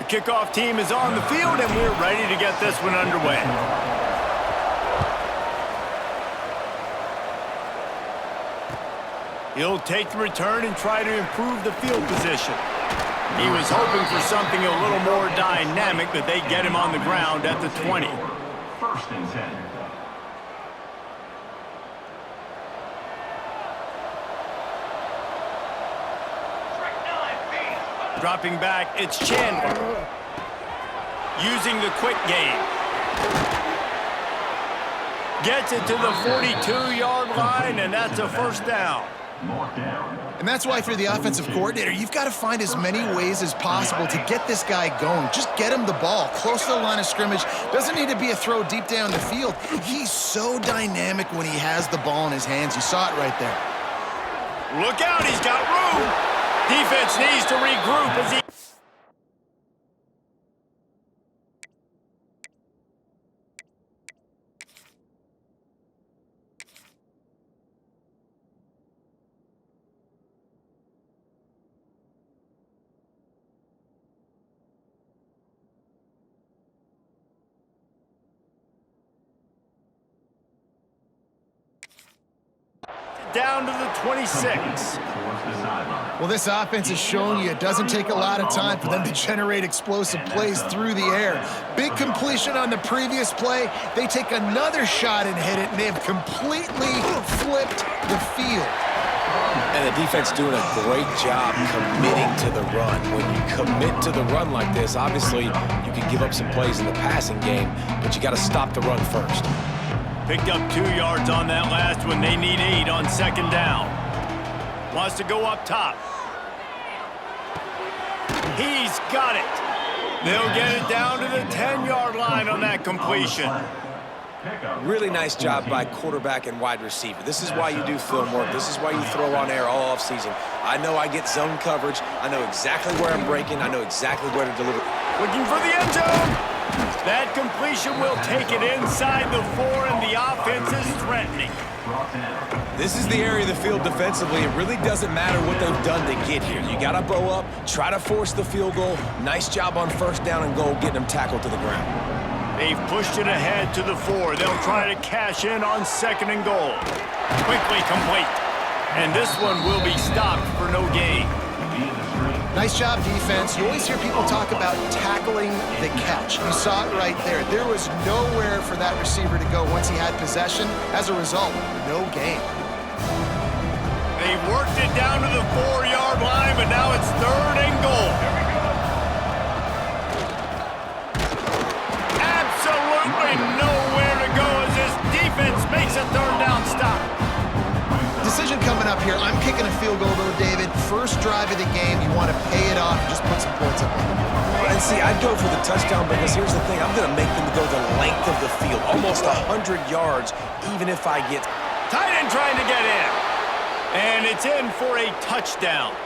kickoff team is on the field, and we're ready to get this one underway. He'll take the return and try to improve the field position. He was hoping for something a little more dynamic, but they get him on the ground at the 20. First and 10. Dropping back, it's Chandler. Using the quick game. Gets it to the 42-yard line, and that's a first down. And that's why, if you're the offensive coordinator, you've got to find as many ways as possible to get this guy going. Just get him the ball close to the line of scrimmage. Doesn't need to be a throw deep down the field. He's so dynamic when he has the ball in his hands. You saw it right there. Look out, he's got room. Defense needs to regroup as he... down to the 26. Well, this offense has shown you it doesn't take a lot of time for them to generate explosive plays through the air. Big completion on the previous play. They take another shot and hit it, and they have completely flipped the field. And the defense doing a great job committing to the run. When you commit to the run like this, obviously you can give up some plays in the passing game, but you got to stop the run first. Picked up 2 yards on that last one. They need 8 on second down. Wants to go up top. He's got it. They'll get it down to the 10-yard line on that completion. Really nice job by quarterback and wide receiver. This is why you do film work. This is why you throw on air all offseason. I know I get zone coverage. I know exactly where I'm breaking. I know exactly where to deliver. Looking for the end zone. That completion will take it inside the 4, and the offense is threatening. This is the area of the field defensively. It really doesn't matter what they've done to get here. You got to bow up, try to force the field goal. Nice job on first down and goal, getting them tackled to the ground. They've pushed it ahead to the 4. They'll try to cash in on second and goal. Quickly complete. And this one will be stopped for no gain. Nice job, defense. You always hear people talk about tackling the catch. You saw it right there. There was nowhere for that receiver to go once he had possession. As a result, no gain. They worked it down to the 4-yard line, but now it's third and goal. Absolutely nowhere to go as this defense makes a third down stop. Decision coming up here. I'm kicking a field goal, though, David. First drive of the game, you want to pay it off and just put some points up. And see, I'd go for the touchdown because here's the thing. I'm going to make them go the length of the field, almost 100 yards, even if I get... Tight end trying to get in. And it's in for a touchdown.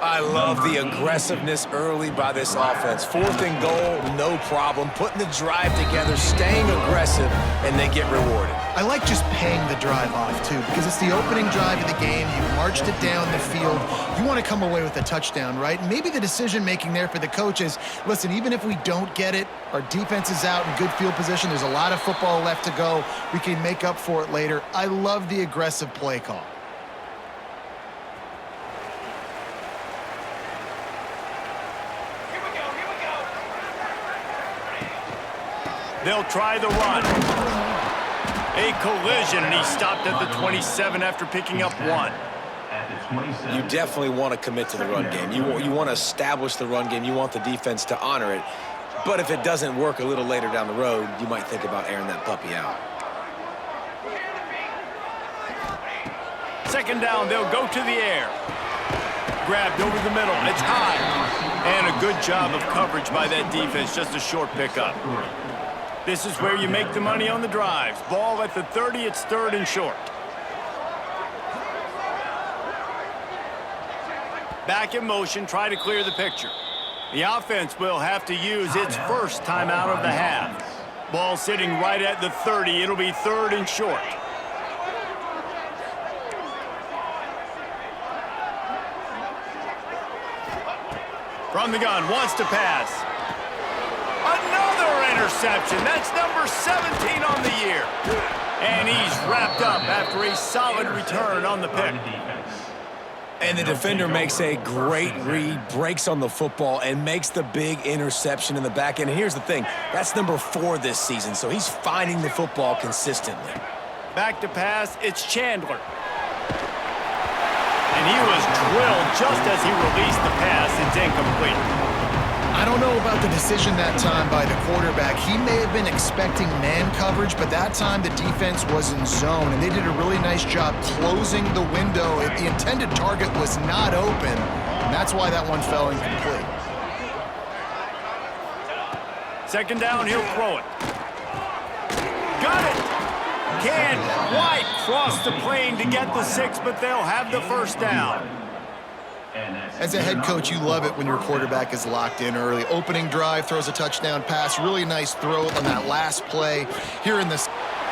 I love the aggressiveness early by this offense. Fourth and goal, no problem. Putting the drive together, staying aggressive, and they get rewarded. I like just paying the drive off, too, because it's the opening drive of the game. You marched it down the field. You want to come away with a touchdown, right? And maybe the decision-making there for the coaches, listen, even if we don't get it, our defense is out in good field position. There's a lot of football left to go. We can make up for it later. I love the aggressive play call. They'll try the run. A collision, and he stopped at the 27 after picking up 1. You definitely want to commit to the run game. You want to establish the run game. You want the defense to honor it. But if it doesn't work a little later down the road, you might think about airing that puppy out. Second down, they'll go to the air. Grabbed over the middle. It's high. And a good job of coverage by that defense. Just a short pickup. This is where you make the money on the drives. Ball at the 30, it's third and short. Back in motion, try to clear the picture. The offense will have to use its first timeout of the half. Ball sitting right at the 30. It'll be third and short. From the gun, wants to pass. Another interception. That's number 17 on the year. And he's wrapped up after a solid return on the pick. And the defender makes a great read, breaks on the football, and makes the big interception in the back end. And here's the thing, that's number 4 this season, so he's finding the football consistently. Back to pass, it's Chandler. And he was drilled just as he released the pass. It's incomplete. I don't know about the decision that time by the quarterback. He may have been expecting man coverage, but that time the defense was in zone, and they did a really nice job closing the window. The intended target was not open, and that's why that one fell incomplete. Second down, he'll throw it. Got it! Can White cross the plane to get the 6, but they'll have the first down. As a head coach, you love it when your quarterback is locked in early. Opening drive, throws a touchdown pass. Really nice throw on that last play. Here in this.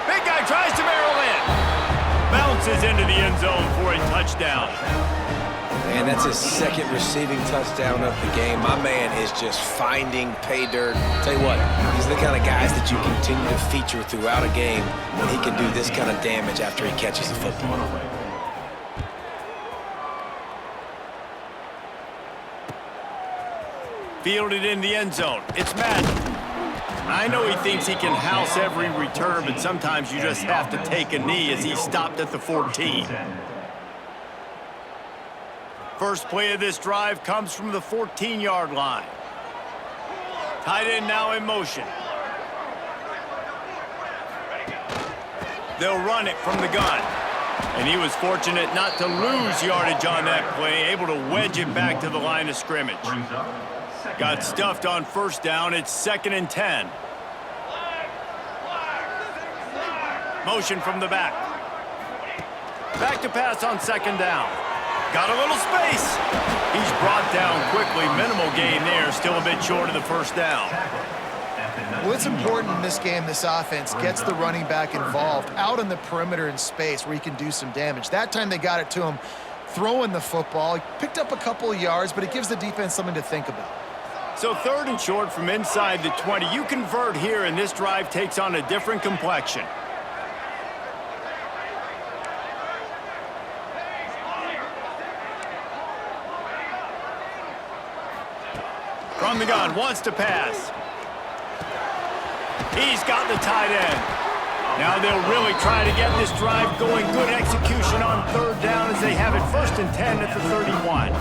Big guy tries to barrel in. Bounces into the end zone for a touchdown. And that's his second receiving touchdown of the game. My man is just finding pay dirt. Tell you what, these are the kind of guys that you continue to feature throughout a game when he can do this kind of damage after he catches the football. Fielded in the end zone. It's Madden. I know he thinks he can house every return, but sometimes you just have to take a knee as he stopped at the 14. First play of this drive comes from the 14-yard line. Tight end now in motion. They'll run it from the gun. And he was fortunate not to lose yardage on that play, able to wedge it back to the line of scrimmage. Got stuffed on first down. It's 2nd and 10. Motion from the back. Back to pass on 2nd down. Got a little space. He's brought down quickly. Minimal gain there. Still a bit short of the first down. Well, it's important in this game, this offense gets the running back involved out on the perimeter in space where he can do some damage. That time they got it to him throwing the football. He picked up a couple of yards, but it gives the defense something to think about. So 3rd and short from inside the 20. You convert here, and this drive takes on a different complexion. From the gun, wants to pass. He's got the tight end. Now they'll really try to get this drive going. Good execution on 3rd down as they have it 1st and 10 at the 31.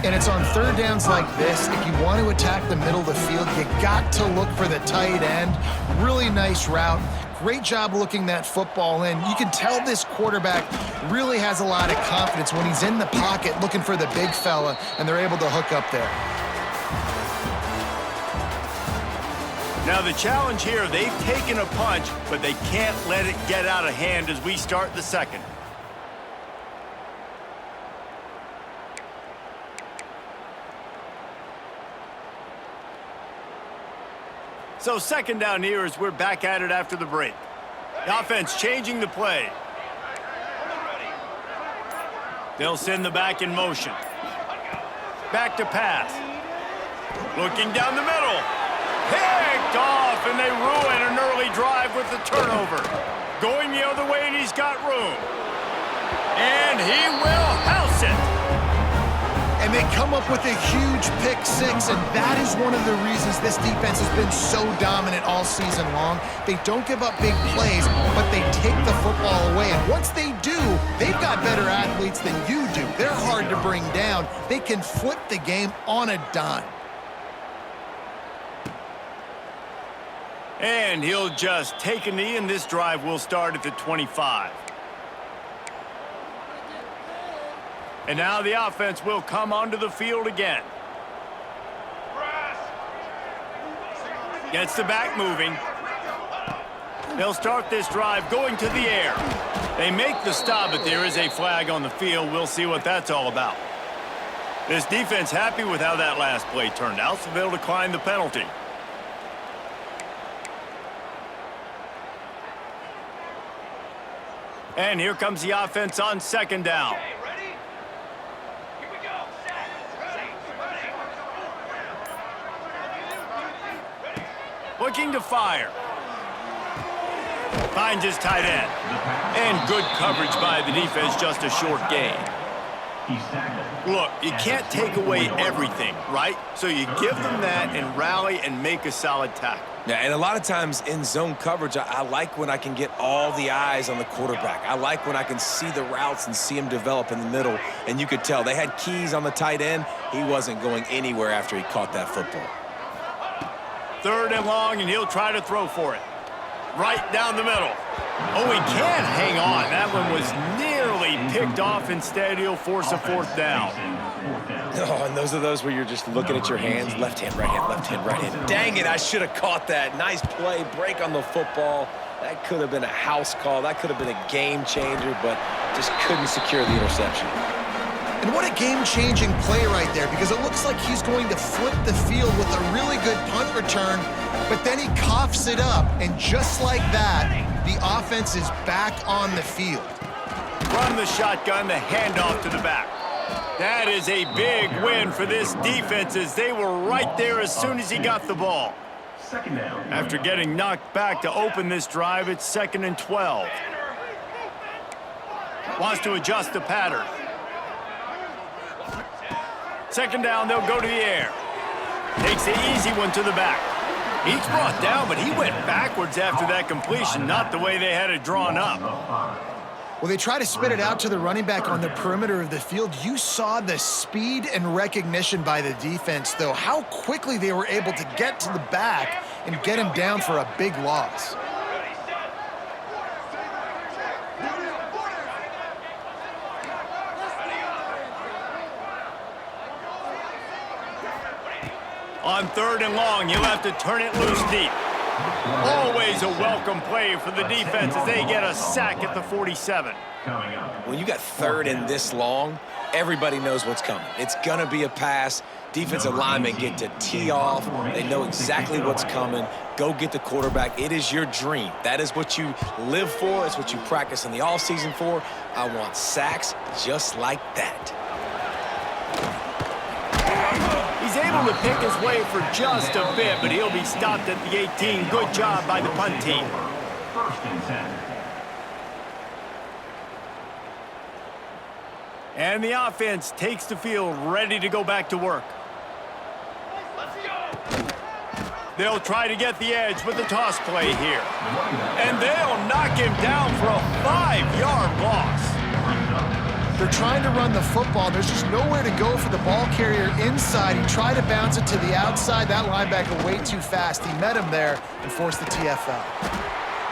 And it's on 3rd downs like this, if you want to attack the middle of the field, you got to look for the tight end. Really nice route. Great job looking that football in. You can tell this quarterback really has a lot of confidence when he's in the pocket looking for the big fella, and they're able to hook up there. Now the challenge here, they've taken a punch, but they can't let it get out of hand as we start the 2nd. So 2nd down here as we're back at it after the break. The offense changing the play. They'll send the back in motion. Back to pass. Looking down the middle. Picked off, and they ruin an early drive with the turnover. Going the other way, and he's got room. And he will house it. And they come up with a huge pick 6, and that is one of the reasons this defense has been so dominant all season long. They don't give up big plays, but they take the football away. And once they do, they've got better athletes than you do. They're hard to bring down. They can flip the game on a dime. And he'll just take a knee, and this drive will start at the 25. And now the offense will come onto the field again. Gets the back moving. They'll start this drive going to the air. They make the stop, but there is a flag on the field. We'll see what that's all about. This defense happy with how that last play turned out, so they'll decline the penalty. And here comes the offense on 2nd down. Looking to fire. Finds his tight end. And good coverage by the defense, just a short gain. Look, you can't take away everything, right? So you give them that and rally and make a solid tackle. Yeah, and a lot of times in zone coverage, I like when I can get all the eyes on the quarterback. I like when I can see the routes and see him develop in the middle. And you could tell they had keys on the tight end. He wasn't going anywhere after he caught that football. 3rd and long, and he'll try to throw for it. Right down the middle. Oh, he can't hang on. That one was nearly picked off. Instead, he'll force a 4th down. Oh, and those are those where you're just looking at your hands. Left hand, right hand, left hand, right hand. Dang it, I should have caught that. Nice play, break on the football. That could have been a house call. That could have been a game changer, but just couldn't secure the interception. And what a game-changing play right there, because it looks like he's going to flip the field with a really good punt return, but then he coughs it up, and just like that, the offense is back on the field. Run the shotgun, the handoff to the back. That is a big win for this defense, as they were right there as soon as he got the ball. After getting knocked back to open this drive, it's 2nd and 12. Wants to adjust the pattern. 2nd down, they'll go to the air. Takes the easy one to the back. He's brought down, but he went backwards after that completion, not the way they had it drawn up. Well, they try to spit it out to the running back on the perimeter of the field. You saw the speed and recognition by the defense, though, how quickly they were able to get to the back and get him down for a big loss. On 3rd and long, you'll have to turn it loose deep. Always a welcome play for the defense as they get a sack at the 47. When you got 3rd and this long, everybody knows what's coming. It's going to be a pass. Defensive linemen get to tee off. They know exactly what's coming. Go get the quarterback. It is your dream. That is what you live for. It's what you practice in the offseason for. I want sacks just like that. He's able to pick his way for just a bit, but he'll be stopped at the 18. Good job by the punt team. 1st and 10. And the offense takes the field, ready to go back to work. They'll try to get the edge with the toss play here. And they'll knock him down for a 5-yard loss. They're trying to run the football. There's just nowhere to go for the ball carrier inside. He tried to bounce it to the outside. That linebacker way too fast. He met him there and forced the TFL.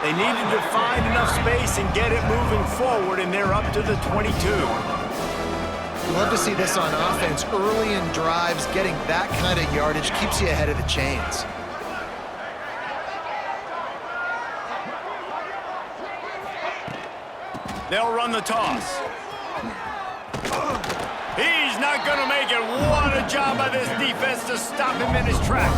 They needed to find enough space and get it moving forward, and they're up to the 22. You love to see this on offense. Early in drives, getting that kind of yardage keeps you ahead of the chains. They'll run the toss. He's not going to make it. What a job by this defense to stop him in his tracks.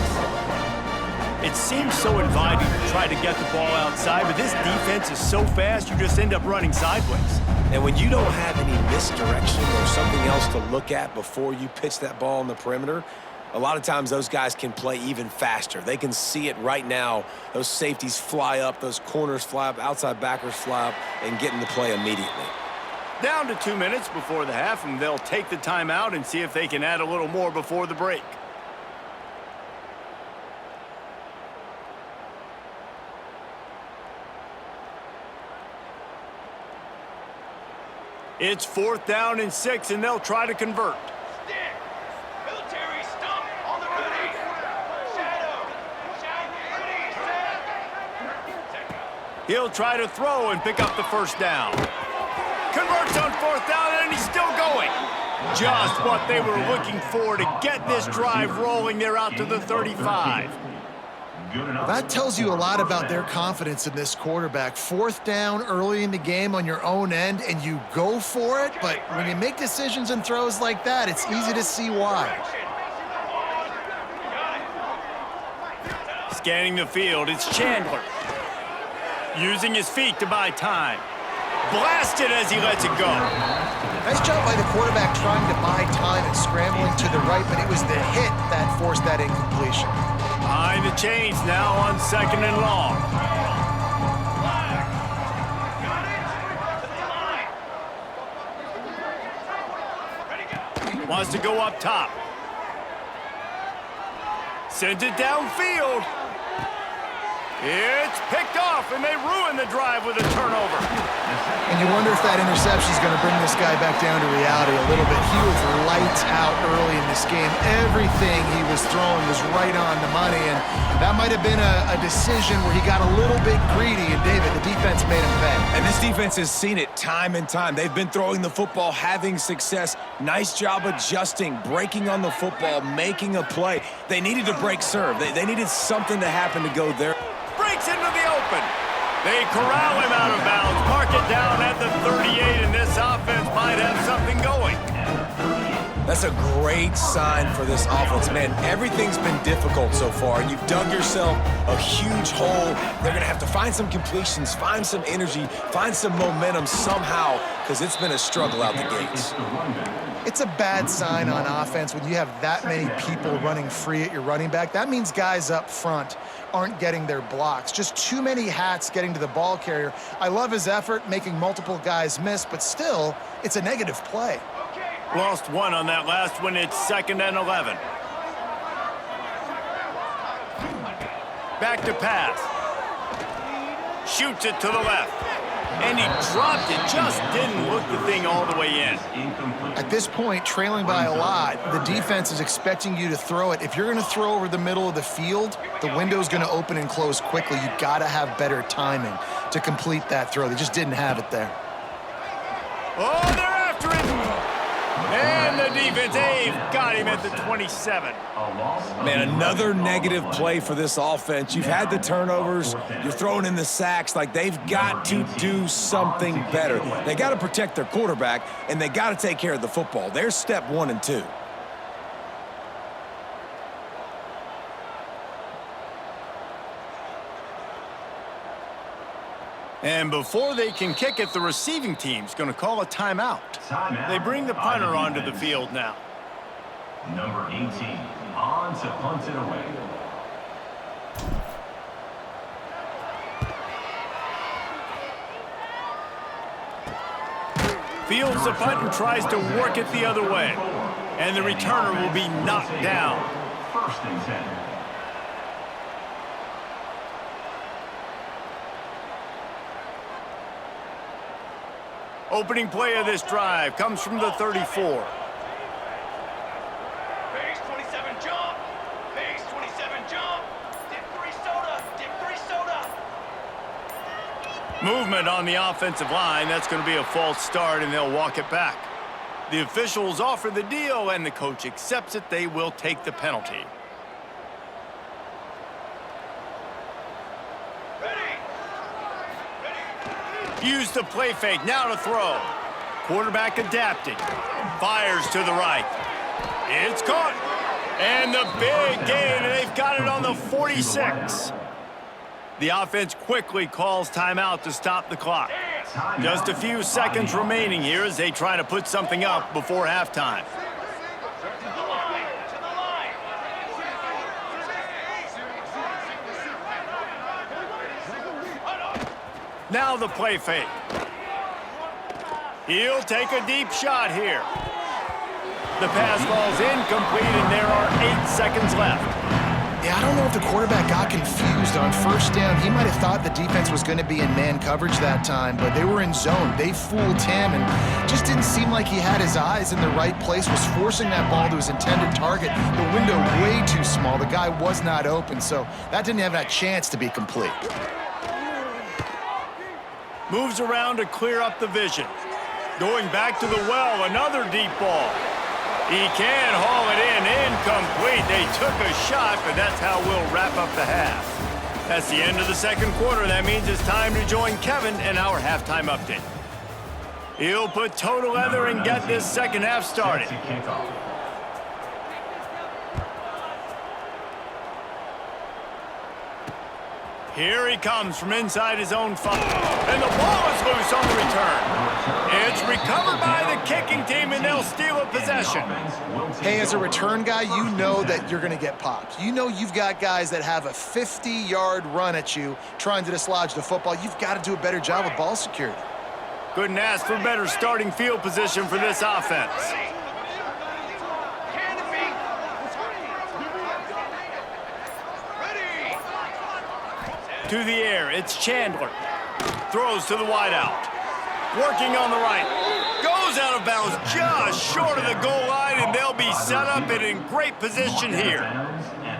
It seems so inviting to try to get the ball outside, but this defense is so fast, you just end up running sideways. And when you don't have any misdirection or something else to look at before you pitch that ball on the perimeter, a lot of times those guys can play even faster. They can see it right now. Those safeties fly up, those corners fly up, outside backers fly up, and get in the play immediately. Down to 2 minutes before the half, and they'll take the timeout and see if they can add a little more before the break. It's 4th down and 6, and they'll try to convert. Military stump on the ready. Shadow. He'll try to throw and pick up the 1st down. Converts on 4th down, and he's still going. Just what they were looking for to get this drive rolling. They're out to the 35. That tells you a lot about their confidence in this quarterback. 4th down early in the game on your own end, and you go for it, but when you make decisions and throws like that, it's easy to see why. Scanning the field, it's Chandler. Using his feet to buy time. Blasted as he lets it go. Nice job by the quarterback trying to buy time and scrambling to the right, but it was the hit that forced that incompletion. Behind the chains now on 2nd and long. Wants to go up top. Sends it downfield. It's picked off, and they ruin the drive with a turnover. And you wonder if that interception is going to bring this guy back down to reality a little bit. He was lights out early in this game. Everything he was throwing was right on the money, and that might have been a decision where he got a little bit greedy, and David, the defense made him pay. And this defense has seen it time and time. They've been throwing the football, having success. Nice job adjusting, breaking on the football, making a play. They needed to break serve. They needed something to happen to go there. Breaks into the open. They corral him out of bounds, mark it down at the 38, and this offense might have something going. That's a great sign for this offense, man. Everything's been difficult so far, and you've dug yourself a huge hole. They're going to have to find some completions, find some energy, find some momentum somehow, because it's been a struggle out the gates. It's a bad sign on offense when you have that many people running free at your running back. That means guys up front aren't getting their blocks. Just too many hats getting to the ball carrier. I love his effort, making multiple guys miss, but still, it's a negative play. Lost one on that last one. It's 2nd and 11. Back to pass. Shoots it to the left. And he dropped it. Just didn't look the thing all the way in. At this point, trailing by a lot, the defense is expecting you to throw it. If you're going to throw over the middle of the field, the window's going to open and close quickly. You've got to have better timing to complete that throw. They just didn't have it there. Oh, they're after it. And the defense, got him at the 27. Man, another negative play for this offense. You've had the turnovers. You're throwing in the sacks. Like, they've got to do something better. They got to protect their quarterback, and they got to take care of the football. There's step 1 and 2. And before they can kick it, the receiving team's going to call a timeout. They bring the punter onto the field now. Number 18, on to punt it away. Fields the punt and tries to work it the other way. And the returner will be knocked down. 1st and 10. Opening play of this drive comes from the 34. Base 27 jump. Base 27 jump. Dip 3 soda. Dip 3 soda. Movement on the offensive line. That's going to be a false start, and they'll walk it back. The officials offer the deal, and the coach accepts it. They will take the penalty. Use the play fake, now to throw. Quarterback adapting. Fires to the right. It's caught. And the big gain, and they've got it on the 46. The offense quickly calls timeout to stop the clock. Just a few seconds remaining here as they try to put something up before halftime. Now the play fake. He'll take a deep shot here. The pass falls incomplete, and there are 8 seconds left. Yeah, I don't know if the quarterback got confused on 1st down. He might have thought the defense was going to be in man coverage that time, but they were in zone. They fooled him, and just didn't seem like he had his eyes in the right place, was forcing that ball to his intended target. The window way too small. The guy was not open, so that didn't have that chance to be complete. Moves around to clear up the vision. Going back to the well, another deep ball. He can haul it in, incomplete. They took a shot, but that's how we'll wrap up the half. That's the end of the 2nd quarter. That means it's time to join Kevin in our halftime update. He'll put toe to leather and get this 2nd half started. Here he comes from inside his own 5. And the ball is loose on the return. It's recovered by the kicking team, and they'll steal a possession. Hey, as a return guy, you know that you're going to get popped. You know you've got guys that have a 50-yard run at you trying to dislodge the football. You've got to do a better job of ball security. Couldn't ask for better starting field position for this offense. To the air, it's Chandler. Throws to the wideout. Working on the right. Goes out of bounds just short of the goal line, and they'll be set up and in great position here.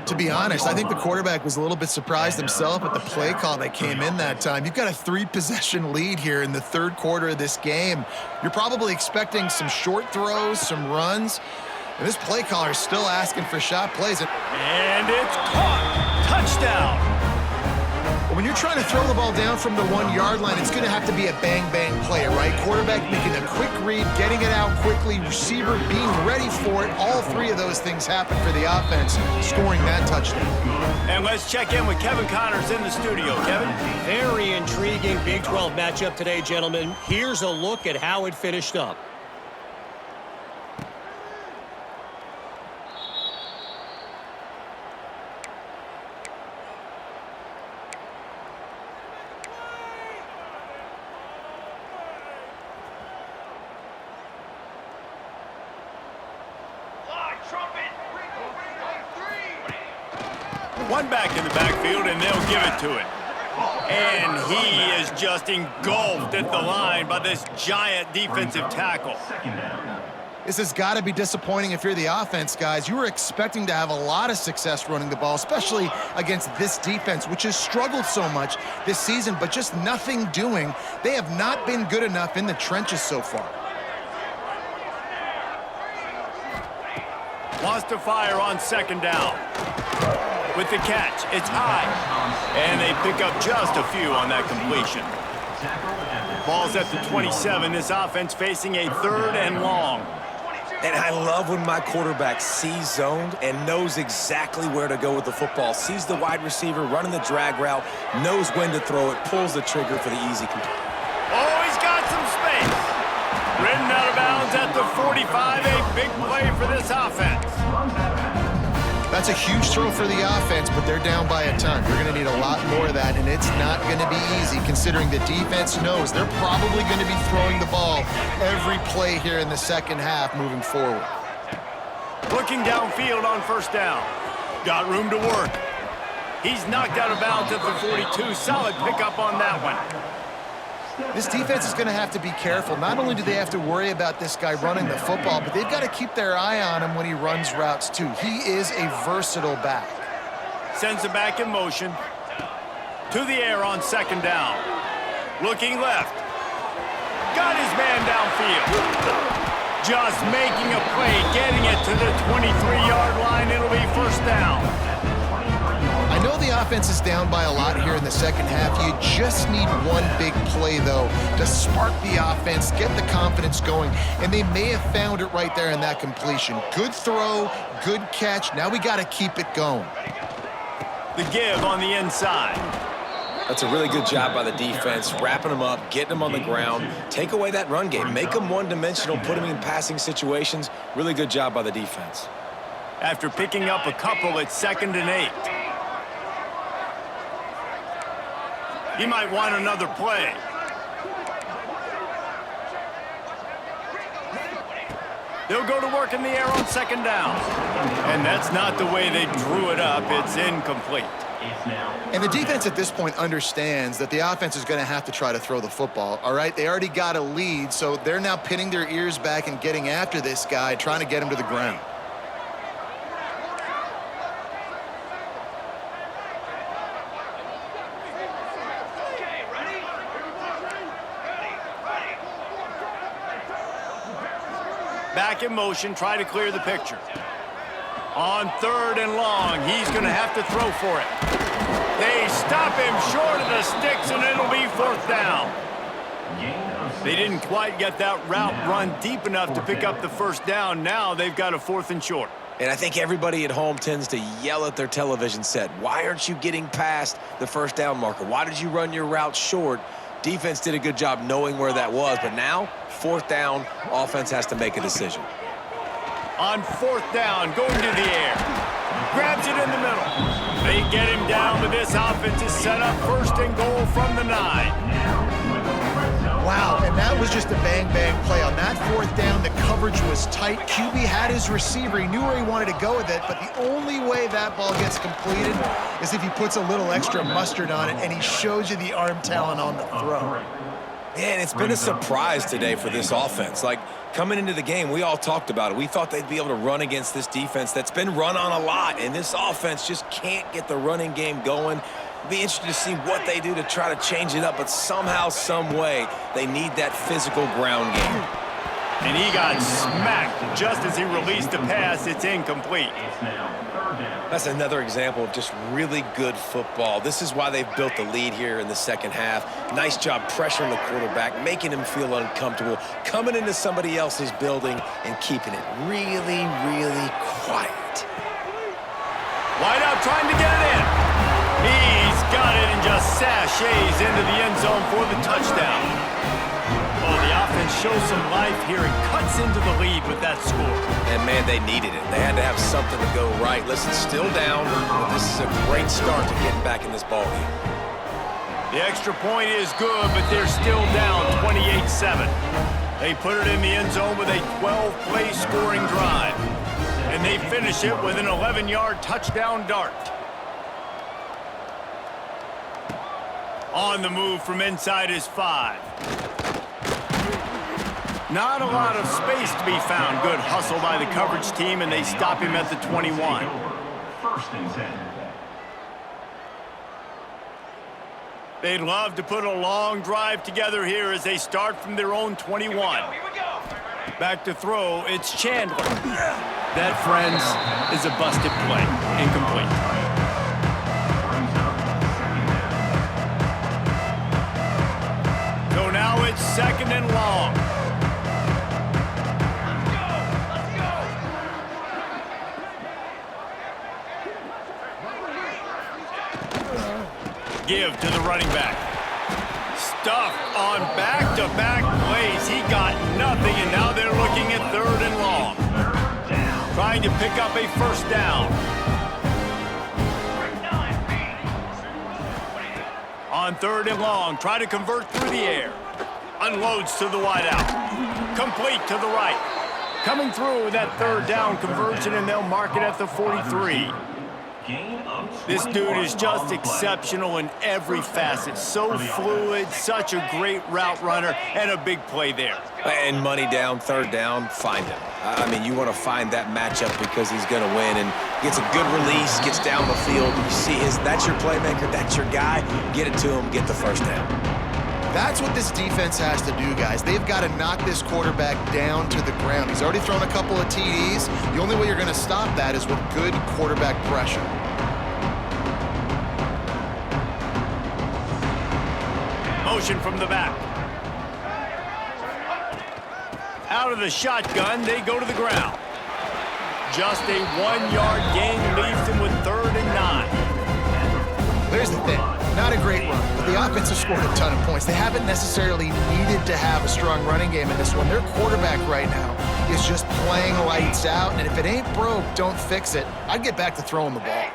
To be honest, I think the quarterback was a little bit surprised himself at the play call that came in that time. You've got a 3-possession lead here in the third quarter of this game. You're probably expecting some short throws, some runs, and this play caller is still asking for shot plays. And it's caught. Touchdown. When you're trying to throw the ball down from the 1-yard line, it's going to have to be a bang-bang play, right? Quarterback making a quick read, getting it out quickly, receiver being ready for it. All three of those things happen for the offense, scoring that touchdown. And let's check in with Kevin Connors in the studio. Kevin? Very intriguing Big 12 matchup today, gentlemen. Here's a look at how it finished up. One back in the backfield, and they'll give it to him. And he is just engulfed at the line by this giant defensive tackle. This has got to be disappointing if you're the offense, guys. You were expecting to have a lot of success running the ball, especially against this defense, which has struggled so much this season, but just nothing doing. They have not been good enough in the trenches so far. Wants to fire on second down. With the catch, it's high. And they pick up just a few on that completion. Ball's at the 27. This offense facing a 3rd and long. And I love when my quarterback sees zoned and knows exactly where to go with the football. Sees the wide receiver running the drag route, knows when to throw it, pulls the trigger for the easy complete. Oh, he's got some space. Ridden out of bounds at the 45. A big play for this offense. That's a huge throw for the offense, but they're down by a ton. You're going to need a lot more of that, and it's not going to be easy considering the defense knows they're probably going to be throwing the ball every play here in the second half moving forward. Looking downfield on first down. Got room to work. He's knocked out of bounds at the 42. Solid pickup on that one. This defense is going to have to be careful. Not only do they have to worry about this guy running the football, but they've got to keep their eye on him when he runs routes too. He is a versatile back. Sends it back in motion. To the air on second down. Looking left. Got his man downfield. Just making a play, getting it to the 23-yard line. It'll be first down. I know the offense is down by a lot here in the second half. You just need one big play, though, to spark the offense, get the confidence going, and they may have found it right there in that completion. Good throw, good catch. Now we got to keep it going. The give on the inside. That's a really good job by the defense, wrapping them up, getting them on the ground, take away that run game, make them one-dimensional, put them in passing situations. Really good job by the defense. After picking up a couple, it's 2nd and 8. He might want another play. They'll go to work in the air on second down. And that's not the way they drew it up. It's incomplete. And the defense at this point understands that the offense is going to have to try to throw the football, all right? They already got a lead, so they're now pinning their ears back and getting after this guy, trying to get him to the ground. Back in motion, try to clear the picture. On 3rd and long, he's going to have to throw for it. They stop him short of the sticks, and it'll be 4th down. They didn't quite get that route run deep enough to pick up the first down. Now they've got a 4th and short. And I think everybody at home tends to yell at their television set, why aren't you getting past the first down marker? Why did you run your route short? Defense did a good job knowing where that was, but now, 4th down, offense has to make a decision. On 4th down, going to the air. Grabs it in the middle. They get him down, but this offense is set up 1st and goal from the 9. Wow, and that was just a bang-bang play. On that 4th down, the coverage was tight. QB had his receiver. He knew where he wanted to go with it, but the only way that ball gets completed is if he puts a little extra mustard on it, and he shows you the arm talent on the throw. Yeah, and it's been a surprise today for this offense. Like, coming into the game, we all talked about it. We thought they'd be able to run against this defense that's been run on a lot, and this offense just can't get the running game going. Be interested to see what they do to try to change it up, but somehow, some way, they need that physical ground game. And he got smacked just as he released the pass. It's incomplete. That's another example of just really good football. This is why they've built the lead here in the 2nd half. Nice job pressuring the quarterback, making him feel uncomfortable, coming into somebody else's building and keeping it really, really quiet. Wide out trying to get it in. He's got it and just sashays into the end zone for the touchdown. Oh, the offense shows some life here and cuts into the lead with that score. And, man, they needed it. They had to have something to go right. Listen, still down, but this is a great start to getting back in this ballgame. The extra point is good, but they're still down 28-7. They put it in the end zone with a 12-play scoring drive. And they finish it with an 11-yard touchdown dart. On the move from inside his 5. Not a lot of space to be found. Good hustle by the coverage team, and they stop him at the 21. 1st and 10. They'd love to put a long drive together here as they start from their own 21. Here we go. Back to throw, it's Chandler. That, friends, is a busted play. Incomplete. So now it's 2nd and long. Give to the running back. Stuff on back-to-back plays. He got nothing, and now they're looking at 3rd and long. Trying to pick up a 1st down. On 3rd and long, try to convert through the air. Unloads to the wideout. Complete to the right. Coming through with that 3rd down conversion, and they'll mark it at the 43. This dude is just exceptional in every facet. So fluid, such a great route runner, and a big play there. And money down, 3rd down, find him. I mean, you want to find that matchup because he's going to win and gets a good release, gets down the field. You see that's your playmaker, that's your guy. Get it to him, get the 1st down. That's what this defense has to do, guys. They've got to knock this quarterback down to the ground. He's already thrown a couple of TDs. The only way you're going to stop that is with good quarterback pressure. Motion from the back. Out of the shotgun, they go to the ground. Just a 1-yard gain leaves them with 3rd and 9. Here's the thing. Not a great run, but the offense has scored a ton of points. They haven't necessarily needed to have a strong running game in this one. Their quarterback right now is just playing lights out, and if it ain't broke, don't fix it. I'd get back to throwing the ball.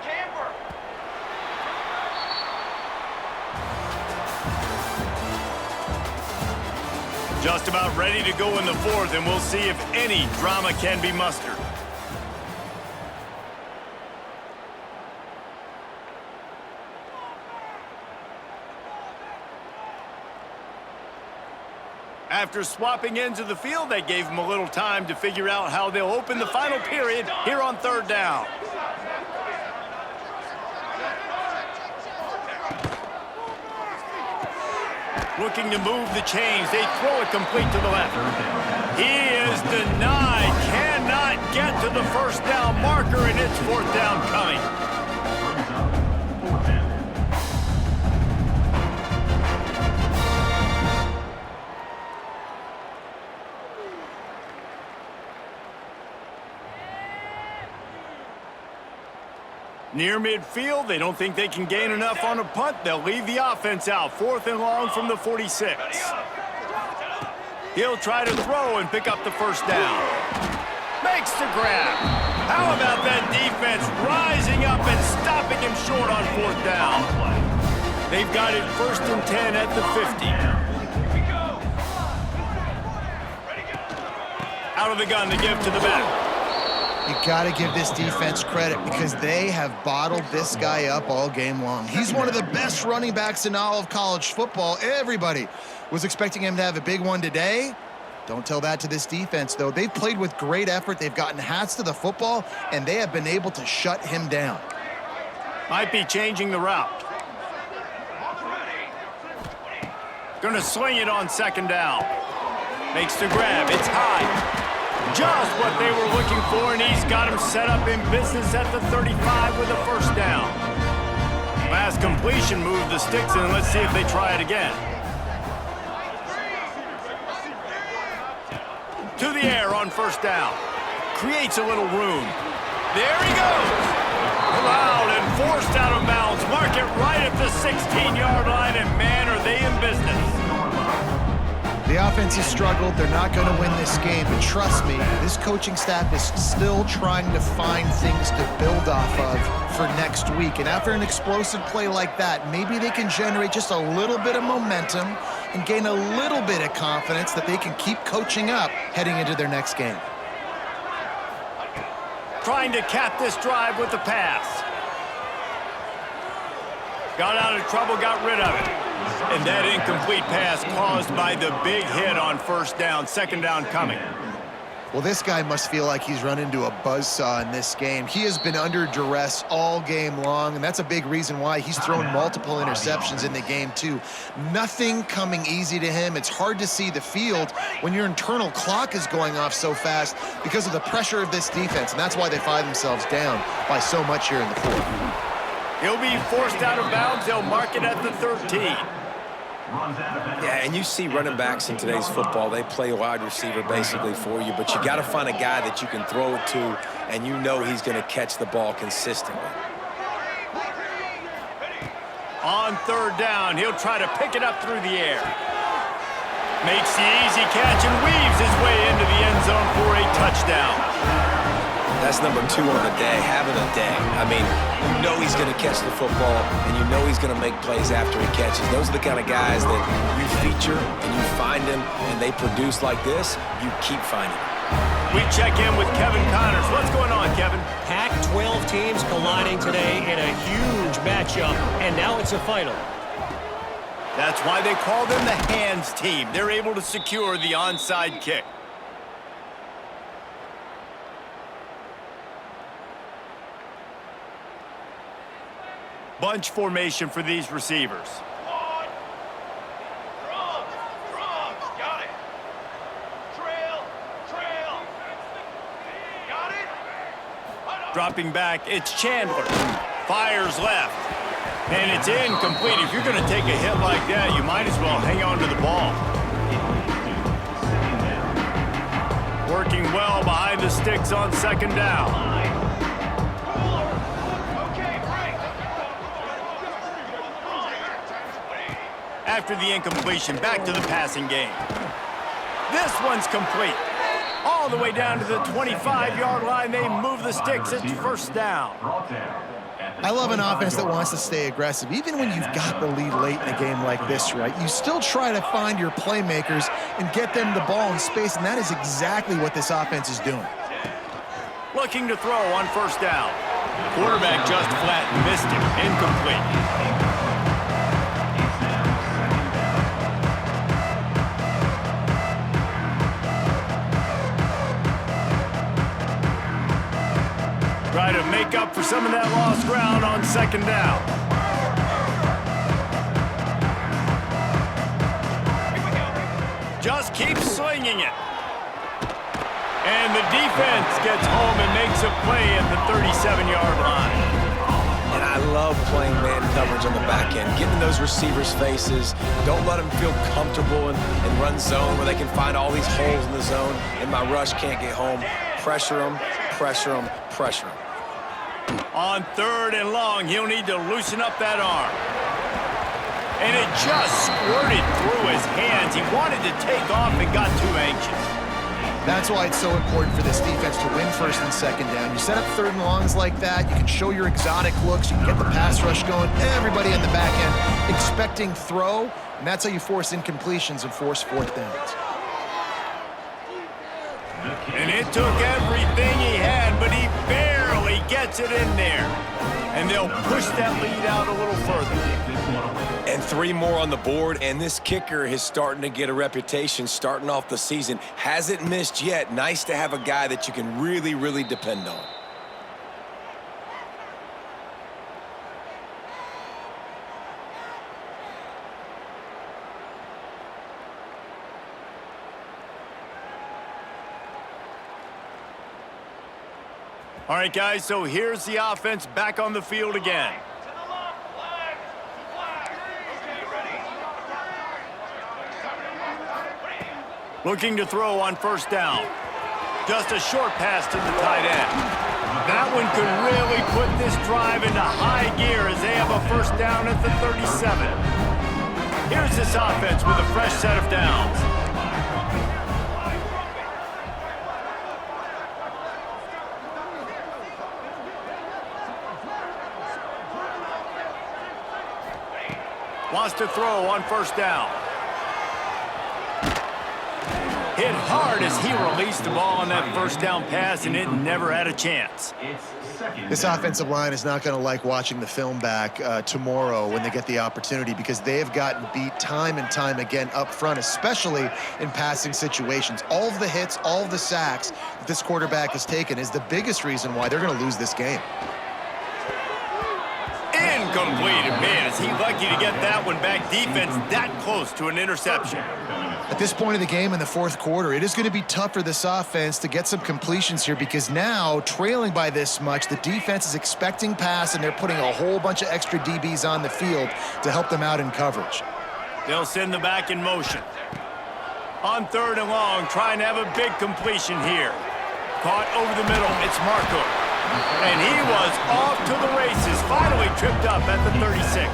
Just about ready to go in the 4th, and we'll see if any drama can be mustered. After swapping ends of the field, they gave them a little time to figure out how they'll open the final period here on 3rd down. Looking to move the chains. They throw it complete to the left. He is denied. Cannot get to the 1st down marker, and it's 4th down coming. Near midfield, they don't think they can gain enough on a punt. They'll leave the offense out. 4th and long from the 46. He'll try to throw and pick up the first down. Makes the grab. How about that defense rising up and stopping him short on 4th down? They've got it 1st and 10 at the 50. Out of the gun to give to the back. You got to give this defense credit because they have bottled this guy up all game long. He's one of the best running backs in all of college football. Everybody was expecting him to have a big one today. Don't tell that to this defense, though. They've played with great effort. They've gotten hats to the football, and they have been able to shut him down. Might be changing the route. Gonna swing it on 2nd down. Makes the grab. It's high. Just what they were looking for, and he's got him set up in business at the 35 with a 1st down. Last completion moved the sticks, and let's see if they try it again. To the air on 1st down. Creates a little room. There he goes. Allowed and forced out of bounds. Mark it right at the 16-yard line, and man, are they in business. The offense has struggled. They're not going to win this game, but trust me, this coaching staff is still trying to find things to build off of for next week. And after an explosive play like that, maybe they can generate just a little bit of momentum and gain a little bit of confidence that they can keep coaching up heading into their next game. Trying to cap this drive with the pass. Got out of trouble, got rid of it. And that incomplete pass caused by the big hit on 1st down, 2nd down coming. Well, this guy must feel like he's run into a buzzsaw in this game. He has been under duress all game long, and that's a big reason why he's thrown multiple interceptions in the game, too. Nothing coming easy to him. It's hard to see the field when your internal clock is going off so fast because of the pressure of this defense, and that's why they find themselves down by so much here in the 4th. He'll be forced out of bounds. They'll mark it at the 13. Yeah, and you see running backs in today's football, they play wide receiver basically for you, but you got to find a guy that you can throw it to, and you know he's going to catch the ball consistently. On 3rd down, he'll try to pick it up through the air. Makes the easy catch and weaves his way into the end zone for a touchdown. That's number 2 on the day, having a day. I mean, you know he's going to catch the football, and you know he's going to make plays after he catches. Those are the kind of guys that you feature, and you find them, and they produce like this, you keep finding them. We check in with Kevin Connors. What's going on, Kevin? Pac-12 teams colliding today in a huge matchup, and now it's a final. That's why they call them the hands team. They're able to secure the onside kick. Bunch formation for these receivers. Got it. Trail. Got it. Dropping back, it's Chandler. Fires left. And it's incomplete. If you're going to take a hit like that, you might as well hang on to the ball. Working well behind the sticks on 2nd down. After the incompletion, back to the passing game. This one's complete. All the way down to the 25-yard line, they move the sticks. It's 1st down. I love an offense that wants to stay aggressive. Even when you've got the lead late in a game like this, right, you still try to find your playmakers and get them the ball in space, and that is exactly what this offense is doing. Looking to throw on 1st down. Quarterback just flat missed him. Incomplete. Try to make up for some of that lost ground on 2nd down. Just keep slinging it. And the defense gets home and makes a play at the 37-yard line. And I love playing man coverage on the back end, getting those receivers' faces. Don't let them feel comfortable and run zone where they can find all these holes in the zone, and my rush can't get home. Pressure them, pressure them, pressure them. On 3rd and long, he'll need to loosen up that arm. And it just squirted through his hands. He wanted to take off and got too anxious. That's why it's so important for this defense to win 1st and 2nd down. You set up 3rd and longs like that, you can show your exotic looks, you can get the pass rush going, everybody on the back end expecting throw, and that's how you force incompletions and force 4th downs. And it took everything he had, but he barely gets it in there. And they'll push that lead out a little further. And 3 more on the board, and this kicker is starting to get a reputation starting off the season. Hasn't missed yet. Nice to have a guy that you can really, really depend on. All right, guys, so here's the offense back on the field again. To the left, flag, flag. Okay, ready? Looking to throw on 1st down. Just a short pass to the tight end. That one could really put this drive into high gear as they have a 1st down at the 37. Here's this offense with a fresh set of downs. Wants to throw on 1st down. Hit hard as he released the ball on that 1st down pass, and it never had a chance. This offensive line is not going to like watching the film back tomorrow when they get the opportunity, because they have gotten beat time and time again up front, especially in passing situations. All of the hits, all of the sacks that this quarterback has taken is the biggest reason why they're going to lose this game. Incomplete. Man, is he lucky to get that one back. Defense that close to an interception. At this point of the game in the 4th quarter, it is going to be tough for this offense to get some completions here, because now, trailing by this much, the defense is expecting pass, and they're putting a whole bunch of extra DBs on the field to help them out in coverage. They'll send the back in motion. On 3rd and long, trying to have a big completion here. Caught over the middle. It's Marco. And he was off to the races, finally tripped up at the 36.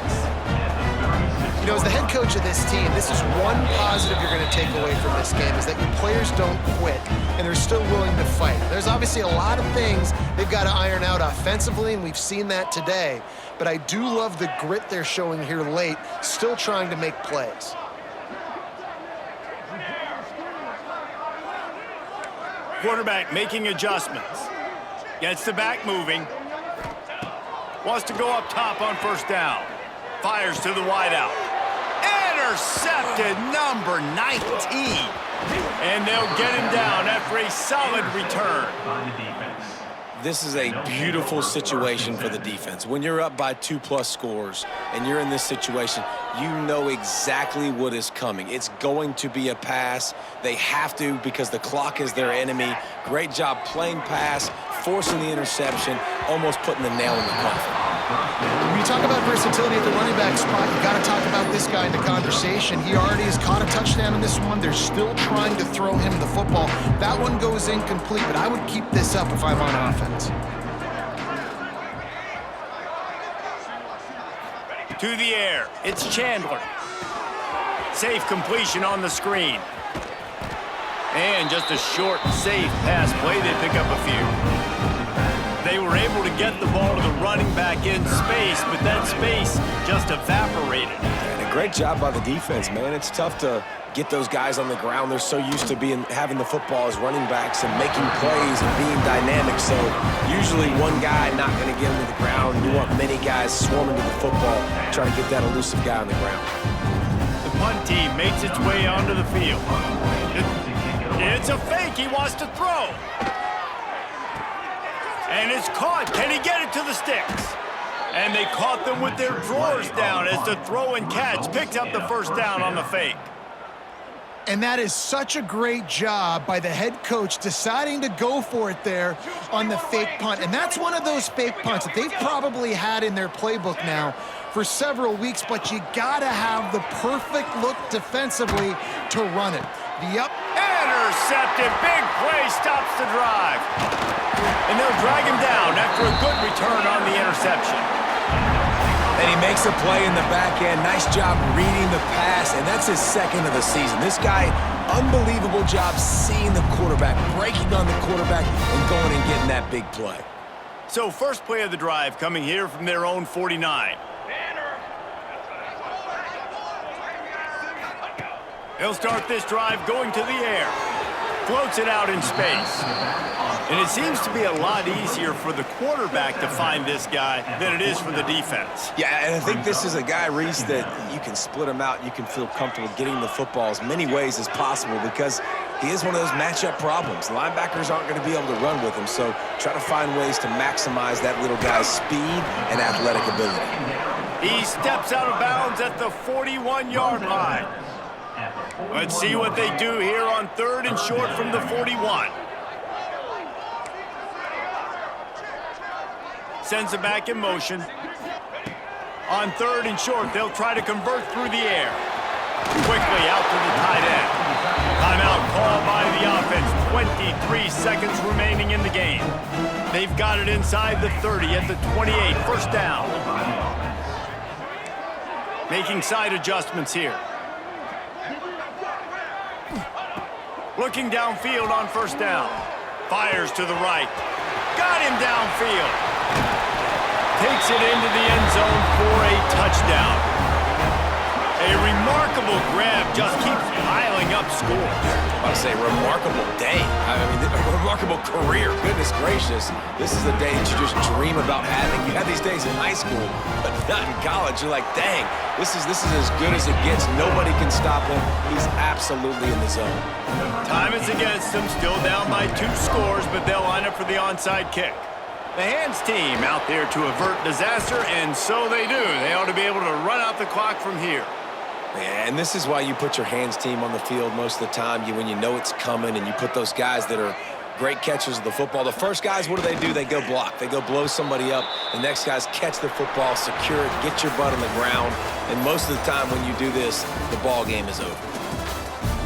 You know, as the head coach of this team, this is one positive you're going to take away from this game, is that your players don't quit, and they're still willing to fight. There's obviously a lot of things they've got to iron out offensively, and we've seen that today. But I do love the grit they're showing here late, still trying to make plays. Quarterback making adjustments. Gets the back moving. Wants to go up top on 1st down. Fires to the wideout. Intercepted, number 19. And they'll get him down after a solid return. This is a beautiful situation for the defense. When you're up by 2+ scores and you're in this situation, you know exactly what is coming. It's going to be a pass. They have to, because the clock is their enemy. Great job playing pass, forcing the interception, almost putting the nail in the coffin. When you talk about versatility at the running back spot, you got to talk about this guy in the conversation. He already has caught a touchdown in this one. They're still trying to throw him the football. That one goes incomplete, but I would keep this up if I'm on offense. To the air, it's Chandler. Safe completion on the screen. And just a short, safe pass play. They pick up a few. They were able to get the ball to the running back in space, but that space just evaporated. And a great job by the defense, man. It's tough to get those guys on the ground. They're so used to having the football as running backs and making plays and being dynamic. So usually one guy not going to get him to the ground. You want many guys swarming to the football, trying to get that elusive guy on the ground. The punt team makes its way onto the field. It's a fake. He wants to throw. And it's caught. Can he get it to the sticks? And they caught them with their drawers down as the throw and catch picked up the 1st down on the fake. And that is such a great job by the head coach deciding to go for it there on the fake punt. And that's one of those fake punts that they've probably had in their playbook now for several weeks, but you got to have the perfect look defensively to run it. Yep. Intercepted. Big play stops the drive. And they'll drag him down after after a good return on the interception. And he makes a play in the back end. Nice job reading the pass, and that's his second of the season. This guy, unbelievable job seeing the quarterback, breaking on the quarterback, and going and getting that big play. So first play of the drive coming here from their own 49. He'll start this drive going to the air. Floats it out in space. And it seems to be a lot easier for the quarterback to find this guy than it is for the defense. Yeah, and I think this is a guy, Reese, that you can split him out. You can feel comfortable getting the football as many ways as possible because he is one of those matchup problems. Linebackers aren't going to be able to run with him, so try to find ways to maximize that little guy's speed and athletic ability. He steps out of bounds at the 41-yard line. Let's see what they do here on 3rd and short from the 41. Sends it back in motion. On 3rd and short, they'll try to convert through the air. Quickly out to the tight end. Timeout called by the offense. 23 seconds remaining in the game. They've got it inside the 30 at the 28. First down. Making side adjustments here. Looking downfield on first down. Fires to the right. Got him downfield. Takes it into the end zone for a touchdown. A remarkable grab just keeps piling up scores. I say remarkable day. I mean, a remarkable career. Goodness gracious. This is the day that you just dream about having. You have these days in high school, but not in college. You're like, dang, this is as good as it gets. Nobody can stop him. He's absolutely in the zone. Time is against them. Still down by 2 scores, but they'll line up for the onside kick. The hands team out there to avert disaster, and so they do. They ought to be able to run out the clock from here. And this is why you put your hands team on the field most of the time, when you know it's coming, and you put those guys that are great catchers of the football. The first guys, what do? They go block. They go blow somebody up. The next guys catch the football, secure it, get your butt on the ground. And most of the time when you do this, the ball game is over.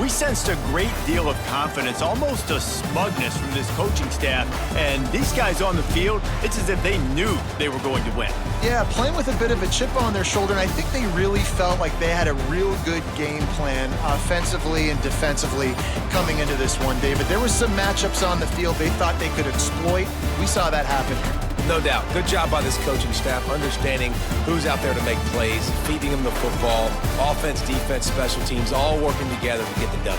We sensed a great deal of confidence, almost a smugness from this coaching staff. And these guys on the field, it's as if they knew they were going to win. Yeah, playing with a bit of a chip on their shoulder, and I think they really felt like they had a real good game plan offensively and defensively coming into this one, David. There was some matchups on the field they thought they could exploit. We saw that happen here. No doubt. Good job by this coaching staff, understanding who's out there to make plays, feeding them the football, offense, defense, special teams, all working together to get the W.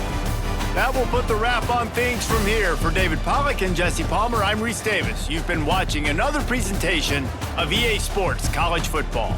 That will put the wrap on things from here. For David Pollack and Jesse Palmer, I'm Reese Davis. You've been watching another presentation of EA Sports College Football.